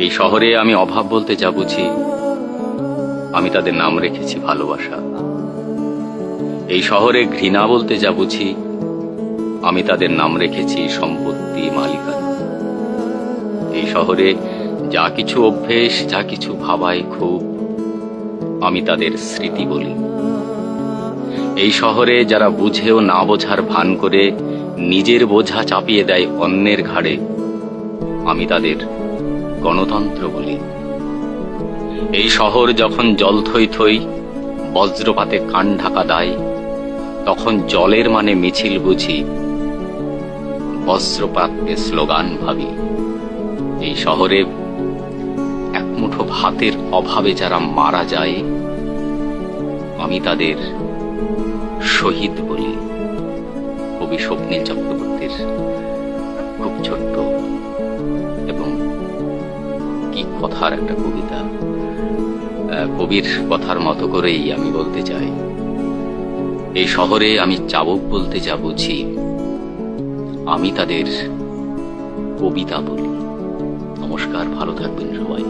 এই শহরে আমি অভাব বলতে যা বুঝি, আমি তাদের নাম রেখেছি ভালোবাসা। এই শহরে ঘৃণা বলতে যা বুঝি, আমি তাদের নাম রেখেছি সম্পত্তি, মালিকানা। এই শহরে যা কিছু অভ্যেস, যা কিছু ভাবায় খুব, আমি তাদের স্মৃতি বলি। এই শহরে যারা বুঝেও না বোঝার ভান করে নিজের বোঝা চাপিয়ে দেয় অন্যের ঘাড়ে, আমি তাদের গণতন্ত্র বলি। এই শহর যখন জল থই থই, বজ্রপাতে কান ঢাকা দেয়, তখন জলের মানে মিছিল বুঝি, বজ্রপাতকে স্লোগান ভাবি। এই শহরে এক মুঠো ভাতের অভাবে যারা মারা যায়, আমি তাদের শহীদ বলি। কবি স্বপ্নীল চক্রবর্তীর খুব ছোট্ট এবং কি কথার একটা কবিতা। কবির কথার মতো করেই আমি বলতে চাই, এই শহরে আমি চাবুক বলতে যা বুঝি, আমি তাদের কবিতা বলি। নমস্কার, ভালো থাকবেন সবাই।